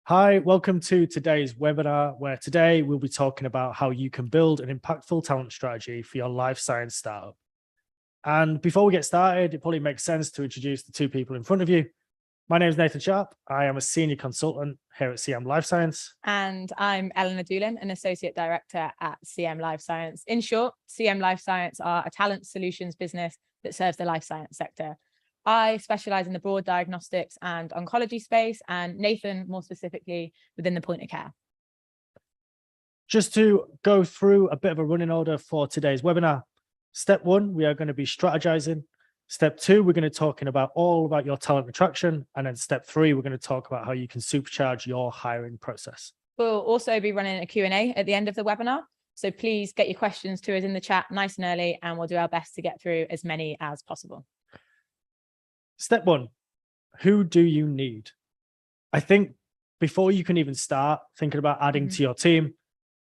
Hi, welcome to today's webinar, where today we'll be talking about how you can build an impactful talent strategy for your life science startup. And before we get started, it probably makes sense to introduce the two people in front of you. My name is Nathan Sharp. I am a senior consultant here at CM Life Science. And I'm Eleanor Doolin, an associate director at CM Life Science. In short, CM Life Science are a talent solutions business that serves the life science sector. I specialize in the broad diagnostics and oncology space, and Nathan more specifically within the point of care. Just to go through a bit of a running order for today's webinar. Step one, we are going to be strategizing. Step two, we're going to be talking about all about your talent attraction. And then step three, we're going to talk about how you can supercharge your hiring process. We'll also be running a Q&A at the end of the webinar. So please get your questions to us in the chat nice and early, and we'll do our best to get through as many as possible. Step one, who do you need? I think before you can even start thinking about adding to your team,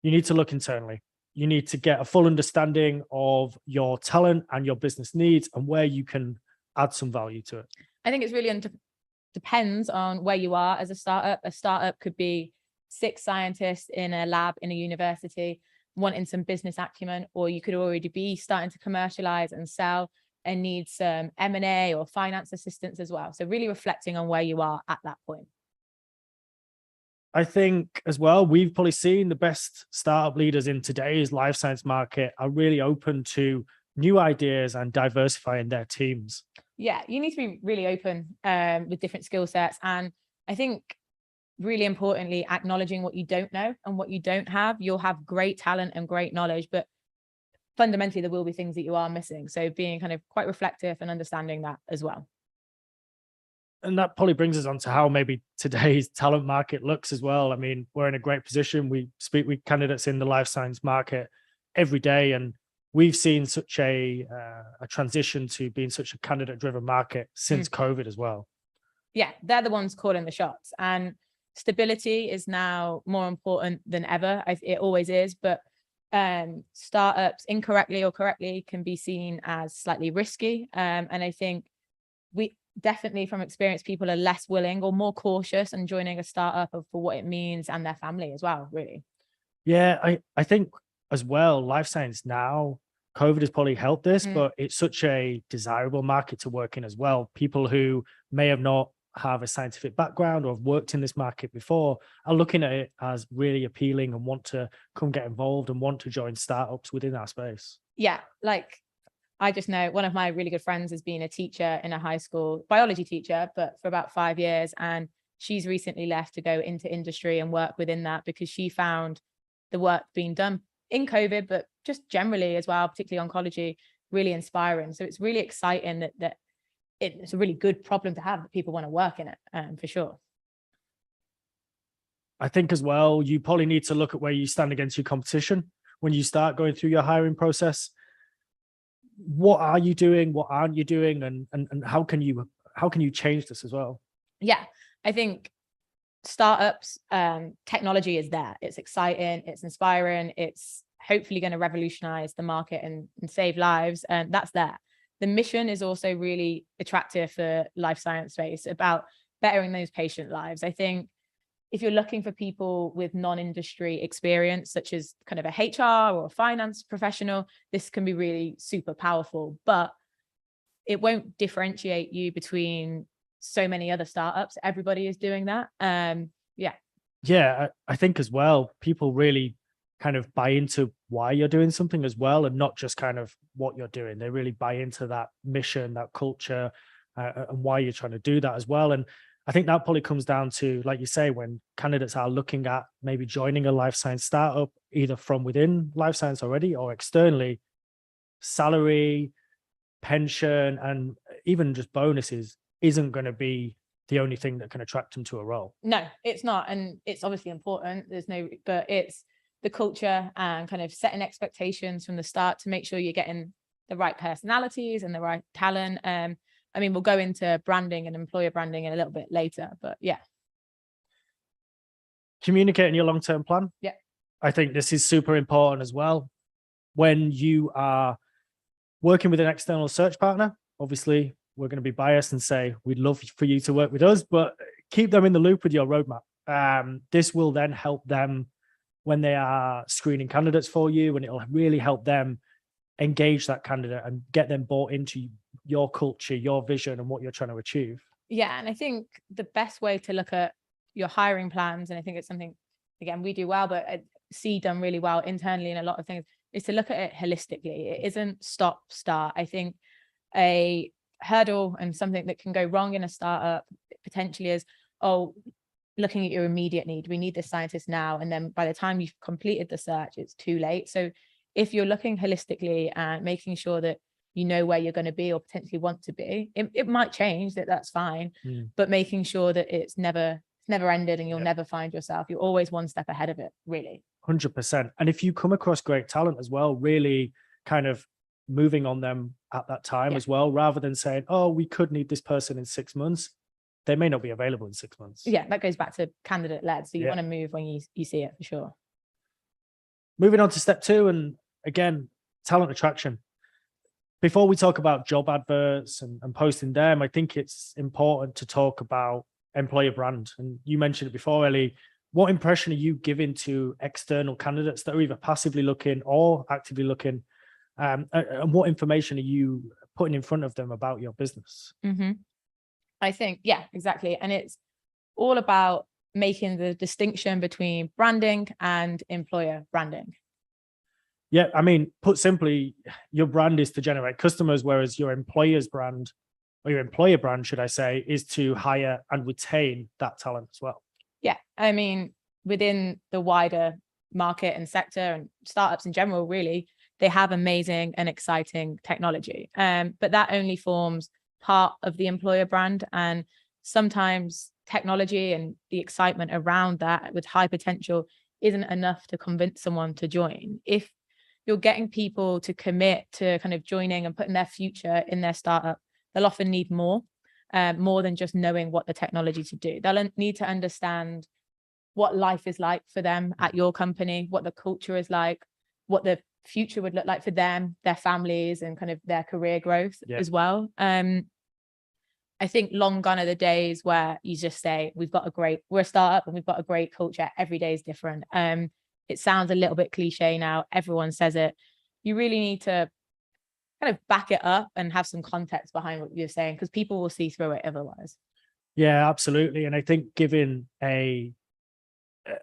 you need to look internally. You need to get a full understanding of your talent and your business needs and where you can add some value to it. I think it's really depends on where you are as a startup. A startup could be 6 scientists in a lab in a university wanting some business acumen, or you could already be starting to commercialize and sell and need some M&A or finance assistance as well. So really reflecting on where you are at that point. I think as well, we've probably seen the best startup leaders in today's life science market are really open to new ideas and diversifying their teams. Yeah, you need to be really open with different skill sets. And I think really importantly, acknowledging what you don't know and what you don't have. You'll have great talent and great knowledge, but fundamentally there will be things that you are missing. So being kind of quite reflective and understanding that as well. And that probably brings us on to how maybe today's talent market looks as well. I mean, we're in a great position. We speak with candidates in the life science market every day, and we've seen such a transition to being such a candidate-driven market since COVID as well. Yeah, they're the ones calling the shots, and stability is now more important than ever. It always is, but startups, incorrectly or correctly, can be seen as slightly risky. And I think we definitely, from experience, people are less willing or more cautious in joining a startup for what it means and their family as well, really. Yeah, I think as well, life science now, COVID has probably helped this, but it's such a desirable market to work in as well. People who may have not have a scientific background or have worked in this market before are looking at it as really appealing and want to come get involved and want to join startups within our space. Yeah, like I just know one of my really good friends has been a teacher in a high school, biology teacher, but for about 5 years. And she's recently left to go into industry and work within that because she found the work being done in COVID, but just generally as well, particularly oncology, really inspiring. So it's really exciting that it's a really good problem to have, that people want to work in it, for sure. I think as well, you probably need to look at where you stand against your competition when you start going through your hiring process. What are you doing? What aren't you doing? And how can you change this as well? Yeah, I think startups, technology is there. It's exciting, it's inspiring, it's hopefully going to revolutionize the market and save lives. And that's there. The mission is also really attractive for life science space, about bettering those patient lives. I think if you're looking for people with non-industry experience, such as kind of a HR or a finance professional, this can be really super powerful, but it won't differentiate you between so many other startups. Everybody is doing that. Yeah, I think as well, people really kind of buy into why you're doing something as well, and not just kind of what you're doing. They really buy into that mission, that culture, and why you're trying to do that as well. And I think that probably comes down to, like you say, when candidates are looking at maybe joining a life science startup, either from within life science already or externally, salary, pension, and even just bonuses isn't going to be the only thing that can attract them to a role. No, it's not. And it's obviously important. But it's the culture and kind of setting expectations from the start to make sure you're getting the right personalities and the right talent. I mean, we'll go into branding and employer branding in a little bit later, but yeah. Communicating your long-term plan. Yeah. I think this is super important as well. When you are working with an external search partner, obviously we're going to be biased and say, we'd love for you to work with us, but keep them in the loop with your roadmap. This will then help them when they are screening candidates for you, and it'll really help them engage that candidate and get them bought into your culture, your vision, and what you're trying to achieve. Yeah. And I think the best way to look at your hiring plans, and I think it's something, again, we do well, but I see done really well internally in a lot of things, is to look at it holistically. It isn't stop, start. I think a hurdle and something that can go wrong in a startup potentially is, oh, looking at your immediate need. We need this scientist now. And then by the time you've completed the search, it's too late. So if you're looking holistically and making sure that you know where you're going to be or potentially want to be, it might change, that's fine. But making sure that it's never ended and you'll never find yourself. You're always one step ahead of it, really. 100%. And if you come across great talent as well, really kind of moving on them at that time as well, rather than saying, oh, we could need this person in 6 months. They may not be available in 6 months. Yeah, that goes back to candidate led. So you want to move when you see it, for sure. Moving on to step 2, and again, talent attraction. Before we talk about job adverts and posting them, I think it's important to talk about employer brand. And you mentioned it before, Ellie. What impression are you giving to external candidates that are either passively looking or actively looking? And what information are you putting in front of them about your business? I think, yeah, exactly. And it's all about making the distinction between branding and employer branding. Yeah, I mean, put simply, your brand is to generate customers, whereas your employer's brand, or your employer brand, should I say, is to hire and retain that talent as well. Yeah, I mean, within the wider market and sector and startups in general, really, they have amazing and exciting technology. But that only forms part of the employer brand. And sometimes technology and the excitement around that with high potential isn't enough to convince someone to join. If you're getting people to commit to kind of joining and putting their future in their startup, they'll often need more than just knowing what the technology to do. They'll need to understand what life is like for them at your company, what the culture is like, what the future would look like for them, their families, and kind of their career growth as well. I think long gone are the days where you just say, we're a startup and we've got a great culture. Every day is different. It sounds a little bit cliche now. Everyone says it. You really need to kind of back it up and have some context behind what you're saying, because people will see through it otherwise. Yeah, absolutely. And I think giving an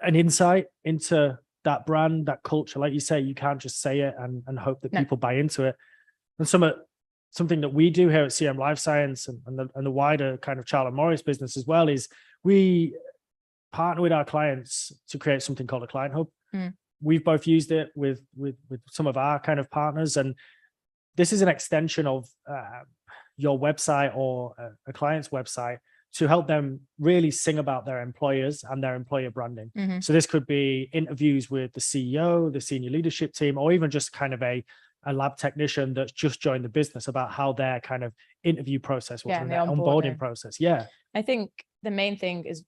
insight into that brand, that culture, like you say, you can't just say it and hope that people buy into it. And something that we do here at CM Life Science and the wider kind of Charlotte Morris business as well is we partner with our clients to create something called a client hub. We've both used it with some of our kind of partners, and this is an extension of your website or a client's website to help them really sing about their employers and their employer branding. So this could be interviews with the CEO, the senior leadership team, or even just kind of a lab technician that's just joined the business about how their kind of interview process was and their onboarding process. Yeah. I think the main thing is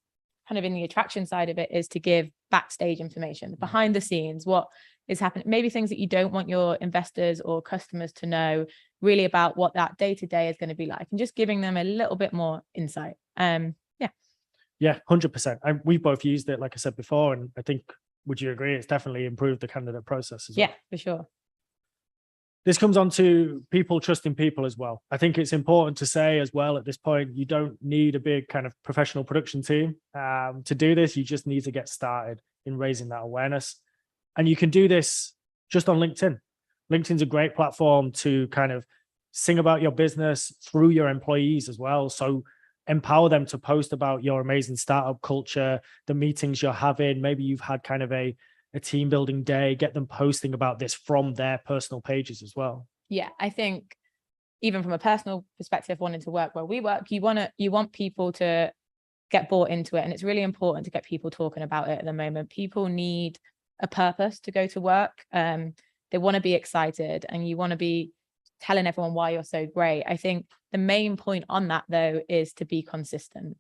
kind of in the attraction side of it is to give backstage information, behind the scenes, what is happening, maybe things that you don't want your investors or customers to know, really about what that day-to-day is going to be like, and just giving them a little bit more insight. Yeah, 100%. We've both used it, like I said before, and I think, would you agree, it's definitely improved the candidate process as well? Yeah, for sure. This comes on to people trusting people as well. I think it's important to say as well at this point, you don't need a big kind of professional production team to do this. You just need to get started in raising that awareness. And you can do this just on LinkedIn. LinkedIn's a great platform to kind of sing about your business through your employees as well. So empower them to post about your amazing startup culture, the meetings you're having. Maybe you've had kind of a team building day, get them posting about this from their personal pages as well. Yeah, I think even from a personal perspective, wanting to work where we work, you want people to get bought into it. And it's really important to get people talking about it at the moment. People need a purpose to go to work. They want to be excited, and you want to be telling everyone why you're so great. I think the main point on that, though, is to be consistent.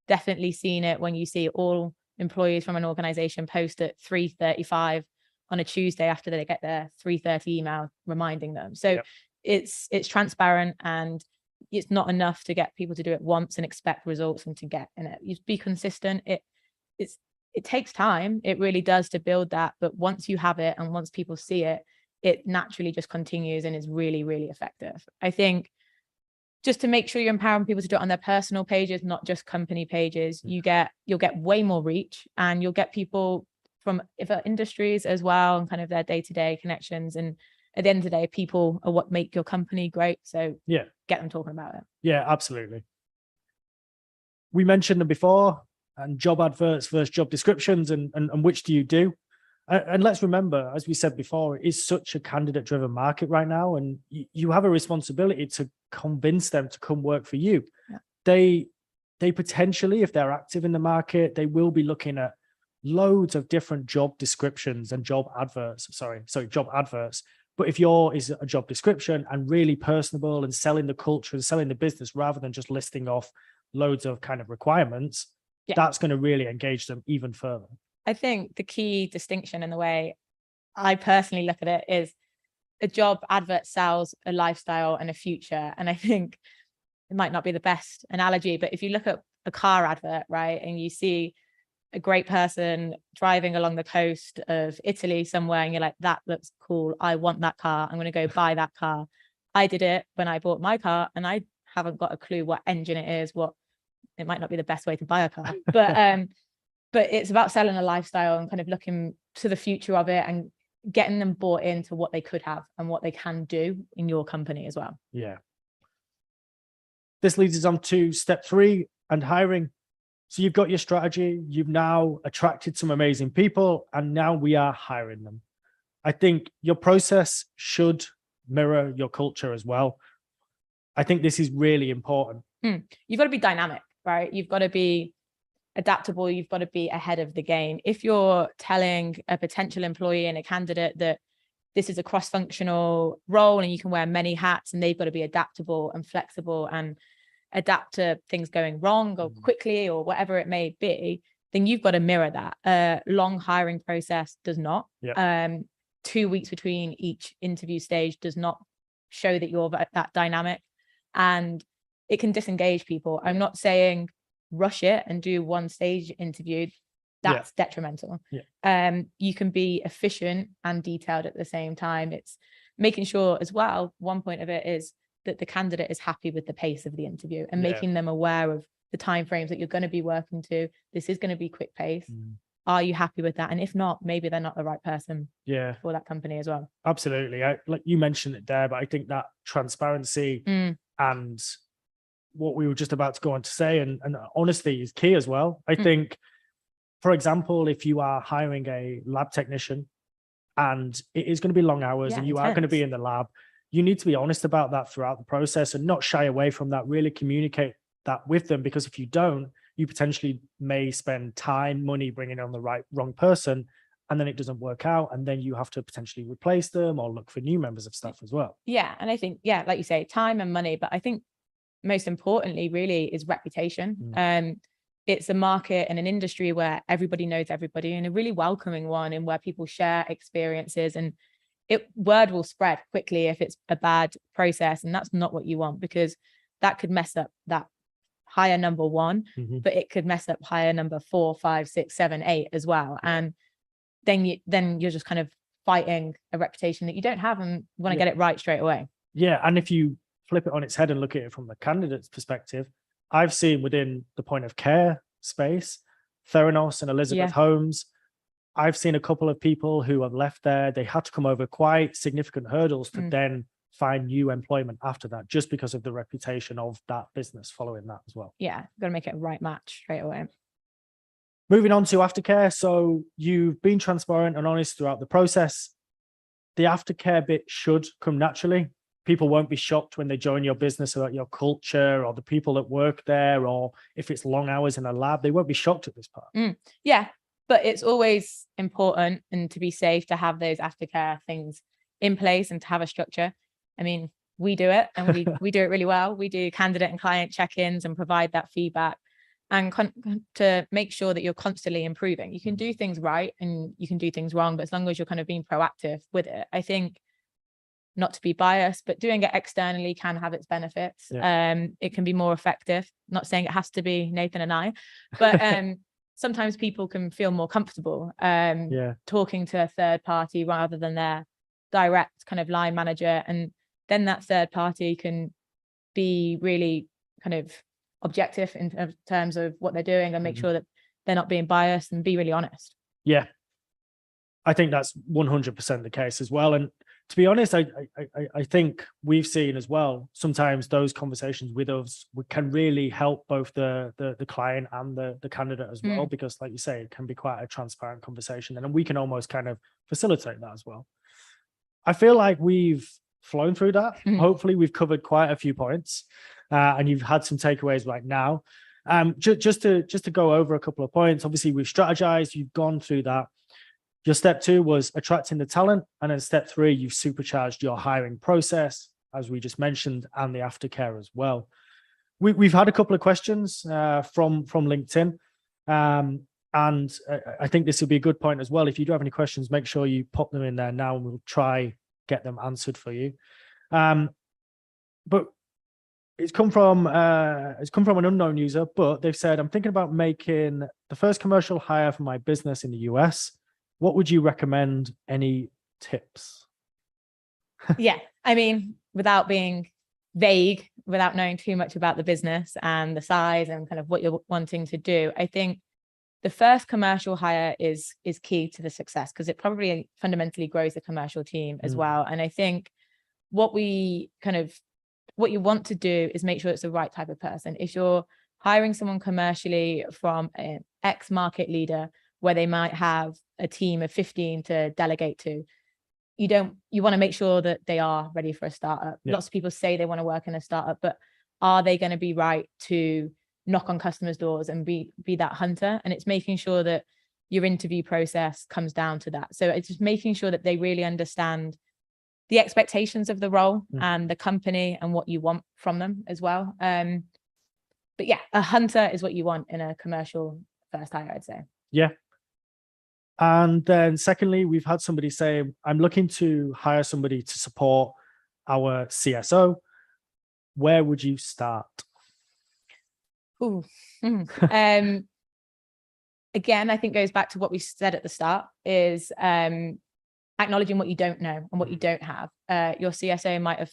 Definitely seen it when you see all employees from an organization post at 3:35 on a Tuesday after they get their 3:30 email reminding them. So it's transparent, and it's not enough to get people to do it once and expect results and to get in it. You be consistent. it takes time. It really does to build that. But once you have it and once people see it, it naturally just continues and is really, really effective. I think just to make sure you're empowering people to do it on their personal pages, not just company pages, you'll get way more reach, and you'll get people from other industries as well, and kind of their day-to-day connections. And at the end of the day, people are what make your company great. So yeah, get them talking about it. Yeah, absolutely. We mentioned them before, and job adverts versus job descriptions, and which do you do? And let's remember, as we said before, it is such a candidate-driven market right now, and you have a responsibility to convince them to come work for you. Yeah. They potentially, if they're active in the market, they will be looking at loads of different job descriptions and job adverts. Job adverts. But if yours is a job description and really personable and selling the culture and selling the business rather than just listing off loads of kind of requirements, that's going to really engage them even further. I think the key distinction in the way I personally look at it is a job advert sells a lifestyle and a future. And I think it might not be the best analogy, but if you look at a car advert, right, and you see a great person driving along the coast of Italy somewhere, and you're like, that looks cool. I want that car. I'm going to go buy that car. I did it when I bought my car, and I haven't got a clue what engine it is, it might not be the best way to buy a car, but it's about selling a lifestyle and kind of looking to the future of it and getting them bought into what they could have and what they can do in your company as well. Yeah. This leads us on to step 3 and hiring. So you've got your strategy, you've now attracted some amazing people, and now we are hiring them. I think your process should mirror your culture as well. I think this is really important. You've got to be dynamic, right? You've got to be adaptable. You've got to be ahead of the game. If you're telling a potential employee and a candidate that this is a cross-functional role and you can wear many hats, and they've got to be adaptable and flexible and adapt to things going wrong or quickly or whatever it may be, then you've got to mirror that. A long hiring process does not. 2 weeks between each interview stage does not show that you're that dynamic, and it can disengage people. I'm not saying rush it and do one stage interview. That's detrimental. You can be efficient and detailed at the same time. It's making sure as well, one point of it is that the candidate is happy with the pace of the interview and making them aware of the timeframes that you're going to be working to. This is going to be quick pace. Are you happy with that? And if not, maybe they're not the right person for that company as well. Absolutely. Like you mentioned it there, but I think that transparency and what we were just about to go on to say, and honesty is key as well. I think, for example, if you are hiring a lab technician and it is going to be long hours and you are going to be in the lab, you need to be honest about that throughout the process and not shy away from that. Really communicate that with them, because if you don't, you potentially may spend time, money bringing on the wrong person, and then it doesn't work out, and then you have to potentially replace them or look for new members of staff as well. And I think like you say, time and money, but I think most importantly really is reputation. It's a market and an industry where everybody knows everybody, and a really welcoming one, and where people share experiences, and word will spread quickly if it's a bad process. And that's not what you want, because that could mess up that higher number 1, but it could mess up higher number 4, 5, 6, 7, 8 as well. And then you're just kind of fighting a reputation that you don't have, and want to get it right straight away. And if you flip it on its head and look at it from the candidate's perspective, I've seen within the point of care space, Theranos and Elizabeth Holmes, I've seen a couple of people who have left there. They had to come over quite significant hurdles to then find new employment after that, just because of the reputation of that business following that as well. Got to make it a right match straight away. Moving on to aftercare. So you've been transparent and honest throughout the process. The aftercare bit should come naturally. People won't be shocked when they join your business about your culture or the people that work there, or if it's long hours in a lab, they won't be shocked at this part. But it's always important, and to be safe, to have those aftercare things in place and to have a structure. I mean, we do it, and we do it really well. We do candidate and client check-ins and provide that feedback, and to make sure that you're constantly improving. You can do things right and you can do things wrong, but as long as you're kind of being proactive with it, I think, not to be biased, but doing it externally can have its benefits. It can be more effective. Not saying it has to be Nathan and I, but sometimes people can feel more comfortable talking to a third party rather than their direct kind of line manager. And then that third party can be really kind of objective in terms of what they're doing and make sure that they're not being biased and be really honest. Yeah, I think that's 100% the case as well. And to be honest, I think we've seen as well, sometimes those conversations with us can really help both the client and the candidate as well, because like you say, it can be quite a transparent conversation, and we can almost kind of facilitate that as well. I feel like we've flown through that. Hopefully we've covered quite a few points, and you've had some takeaways right now. Just to go over a couple of points, obviously we've strategized, you've gone through that. Your step 2 was attracting the talent. And then step 3, you've supercharged your hiring process, as we just mentioned, and the aftercare as well. We've had a couple of questions from LinkedIn. And I think this will be a good point as well. If you do have any questions, make sure you pop them in there now and we'll try get them answered for you. But it's come from an unknown user, but they've said, I'm thinking about making the first commercial hire for my business in the US. What would you recommend? Any tips? Yeah, I mean, without being vague, without knowing too much about the business and the size and kind of what you're wanting to do, I think the first commercial hire is key to the success, because it probably fundamentally grows the commercial team as well. And I think what you want to do is make sure it's the right type of person. If you're hiring someone commercially from an X market leader where they might have a team of 15 to delegate to, you want to make sure that they are ready for a startup. Lots of people say they want to work in a startup, but are they going to be right to knock on customers' doors and be that hunter? And it's making sure that your interview process comes down to that. So it's just making sure that they really understand the expectations of the role and the company and what you want from them as well. But yeah, a hunter is what you want in a commercial first hire, I'd say. Yeah. And then secondly, we've had somebody say, I'm looking to hire somebody to support our CSO. Where would you start? Again, I think goes back to what we said at the start, is acknowledging what you don't know and what you don't have. Your CSO might have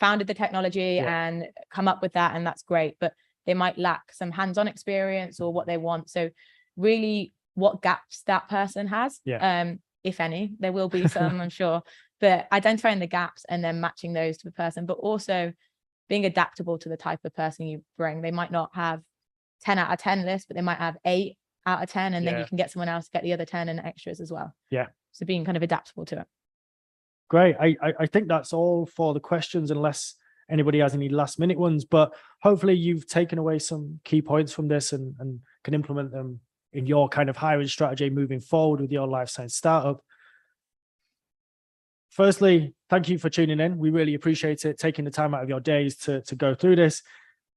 founded the technology and come up with that, and that's great, but they might lack some hands-on experience or what they want. So really, what gaps that person has, if any. There will be some, I'm sure, but identifying the gaps and then matching those to the person, but also being adaptable to the type of person you bring. They might not have 10 out of 10 list, but they might have 8 out of 10, and then you can get someone else to get the other 10 and extras as well. So being kind of adaptable to it. Great. I think that's all for the questions, unless anybody has any last minute ones, but hopefully you've taken away some key points from this and can implement them in your kind of hiring strategy moving forward with your life science startup. Firstly, thank you for tuning in. We really appreciate it, taking the time out of your days to go through this.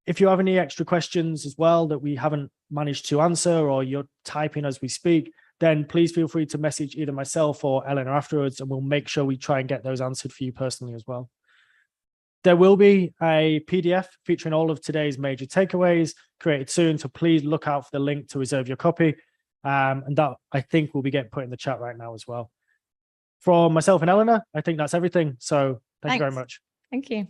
If you have any extra questions as well that we haven't managed to answer, or you're typing as we speak, then please feel free to message either myself or Eleanor afterwards, and we'll make sure we try and get those answered for you personally as well. There will be a PDF featuring all of today's major takeaways created soon, so please look out for the link to reserve your copy. And that, I think, will be getting put in the chat right now as well. For myself and Eleanor, I think that's everything. So thank you very much. Thank you.